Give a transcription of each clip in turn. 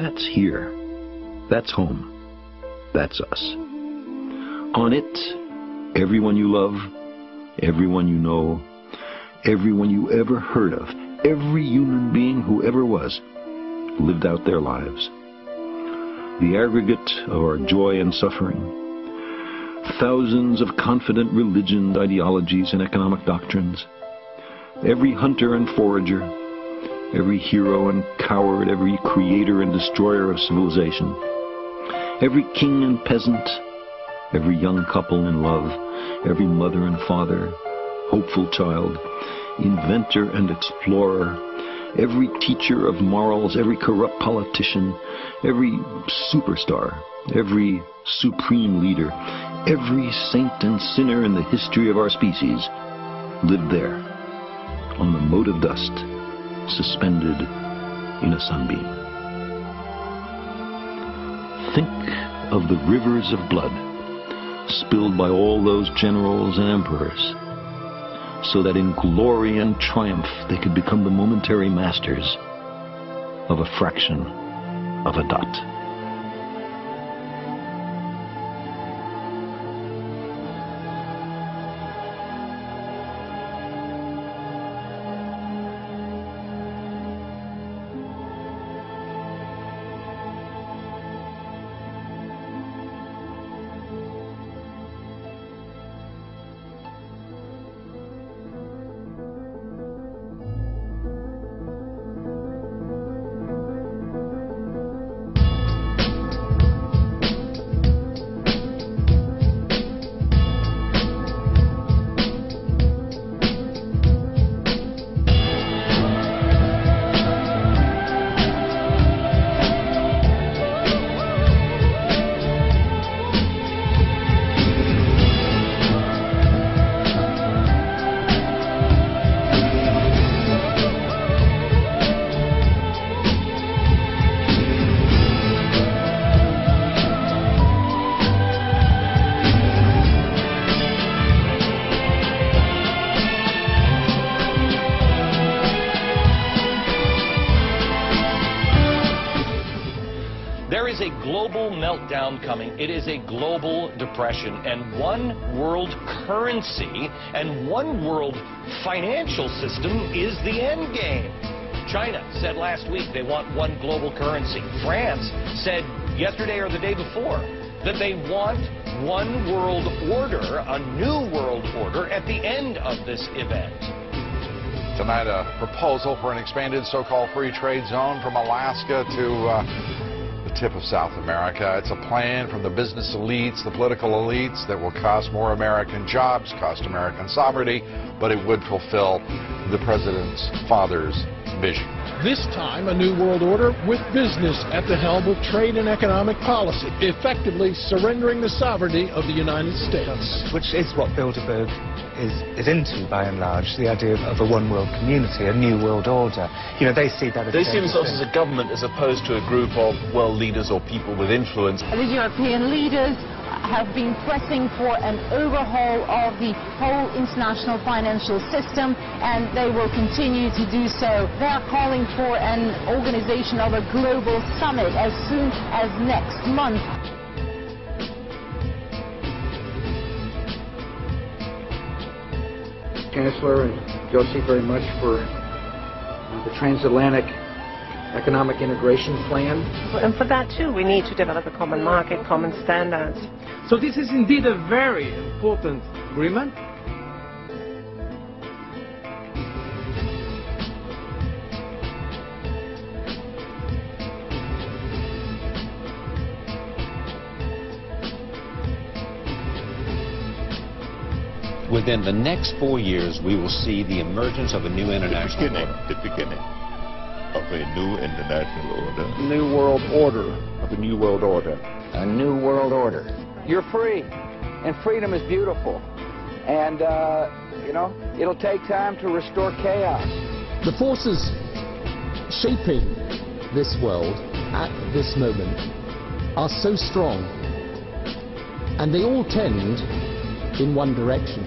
That's here. That's home. That's us. On it, everyone you love, everyone you know, everyone you ever heard of, every human being who ever was, lived out their lives. The aggregate of our joy and suffering, thousands of confident religions, ideologies, and economic doctrines, every hunter and forager, every hero and coward, every creator and destroyer of civilization, every king and peasant, every young couple in love, every mother and father, hopeful child, inventor and explorer, every teacher of morals, every corrupt politician, every superstar, every supreme leader, every saint and sinner in the history of our species lived there, on the mote of dust, suspended in a sunbeam. Think of the rivers of blood spilled by all those generals and emperors, so that in glory and triumph they could become the momentary masters of a fraction of a dot. Global meltdown coming. It is a global depression, and one world currency and one world financial system is the end game. China said last week they want one global currency. France said yesterday or the day before that they want one world order, a new world order at the end of this event. Tonight, a proposal for an expanded so-called free trade zone from Alaska to the tip of South America. It's a plan from the business elites, the political elites, that will cost more American jobs, cost American sovereignty, but it would fulfill the president's father's vision. This time, a new world order with business at the helm of trade and economic policy, effectively surrendering the sovereignty of the United States. Which is what Bilderberg is into, by and large, the idea of a one-world community, a new world order. You know, they see that as... They see themselves as a government as opposed to a group of world leaders or people with influence. The European leaders have been pressing for an overhaul of the whole international financial system, and they will continue to do so. They are calling for an organization of a global summit as soon as next month. Chancellor and Josie very much for the transatlantic economic integration plan. And for that too, we need to develop a common market, common standards. So this is indeed a very important agreement. Within the next 4 years, we will see the emergence of a new international order. The beginning of a new international order. New world order. Of a new world order. A new world order. You're free, and freedom is beautiful. And, you know, it'll take time to restore chaos. The forces shaping this world at this moment are so strong, and they all tend in one direction.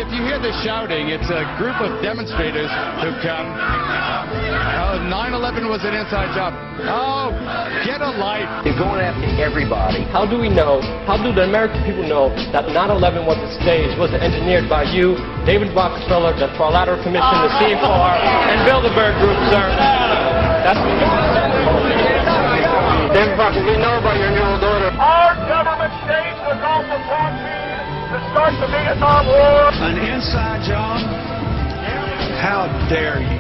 if you hear the shouting, it's a group of demonstrators who've come. 9/11 was an inside job. Oh, get a life. They're going after everybody. How do we know, how do the American people know that 9/11 was a stage, was engineered by you, David Rockefeller, the Trilateral Commission, the CFR, and Bilderberg Group, sir? That's what David Rockefeller, we know about your New World Order. Our government staged the Gulf of Tonkin to start the Vietnam War. An inside job? How dare you?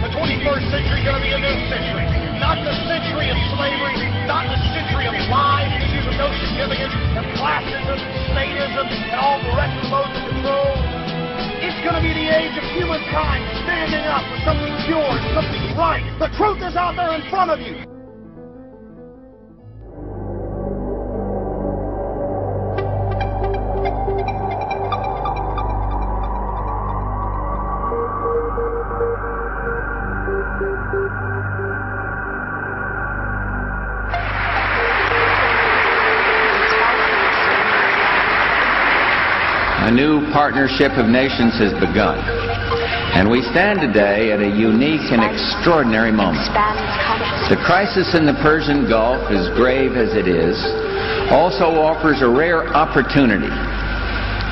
The 21st century is going to be a new century. Not the century of slavery, not the century of lies, issues of no significance, and classism, statism, and all the rest of modes of control. It's going to be the age of humankind standing up for something pure, something right. The truth is out there in front of you. A new partnership of nations has begun, and we stand today at a unique and extraordinary moment. The crisis in the Persian Gulf, as grave as it is, also offers a rare opportunity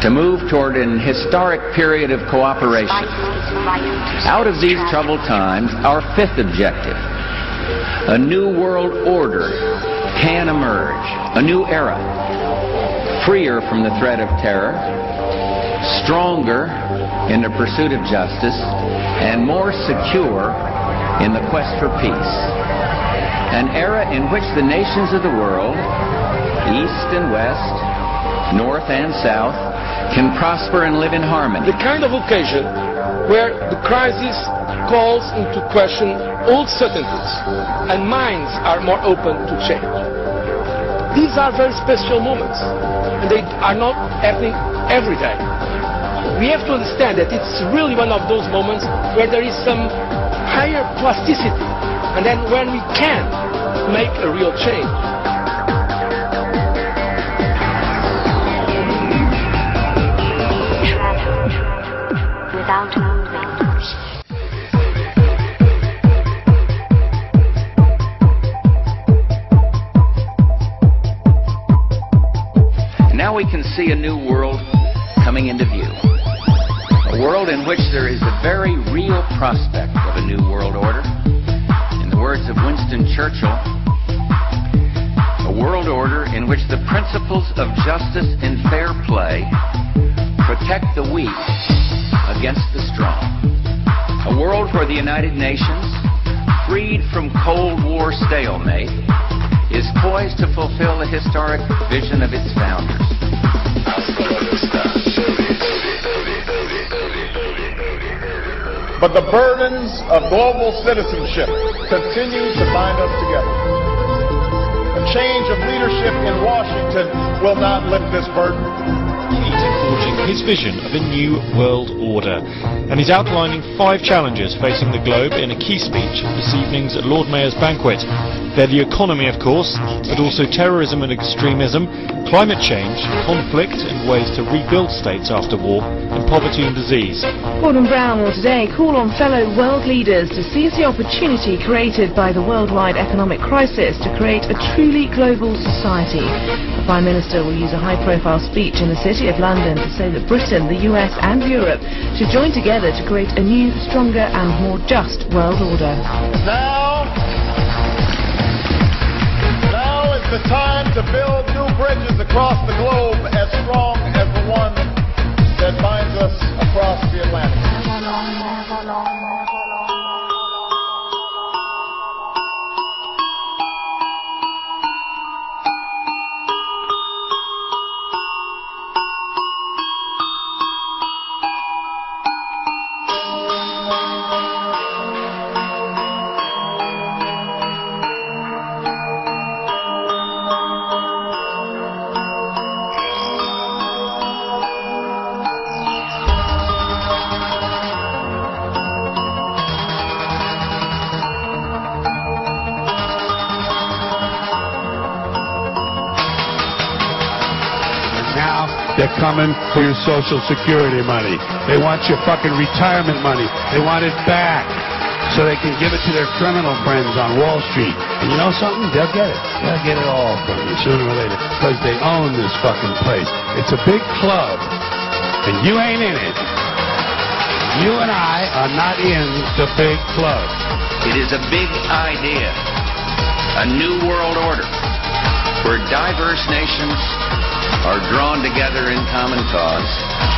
to move toward an historic period of cooperation. Out of these troubled times, our fifth objective, a new world order, can emerge, a new era, freer from the threat of terror, stronger in the pursuit of justice, and more secure in the quest for peace. An era in which the nations of the world, east and west, north and south, can prosper and live in harmony. The kind of occasion where the crisis calls into question old certainties and minds are more open to change. These are very special moments, and they are not happening every day. We have to understand that it's really one of those moments where there is some higher plasticity, and then when we can make a real change. Without Now we can see a new world coming into view. A world in which there is a very real prospect of a new world order. In the words of Winston Churchill, a world order in which the principles of justice and fair play protect the weak against the strong. A world where the United Nations, freed from Cold War stalemate, is poised to fulfill the historic vision of its founders. But the burdens of global citizenship continue to bind us together. A change of leadership in Washington will not lift this burden. He's forging his vision of a new world order, and he's outlining 5 challenges facing the globe in a key speech at this evening's Lord Mayor's banquet. They're the economy, of course, but also terrorism and extremism, climate change, conflict and ways to rebuild states after war, and poverty and disease. Gordon Brown will today call on fellow world leaders to seize the opportunity created by the worldwide economic crisis to create a truly global society. The Prime Minister will use a high-profile speech in the City of London to say that Britain, the US and Europe should join together to create a new, stronger and more just world order. Now is the time to build new bridges across the globe as strong as the one that binds us across the Atlantic. They're coming for your Social Security money. They want your fucking retirement money. They want it back so they can give it to their criminal friends on Wall Street. And you know something? They'll get it. They'll get it all from you sooner or later because they own this fucking place. It's a big club, and you ain't in it. You and I are not in the big club. It is a big idea, a new world order, where diverse nations are drawn together in common cause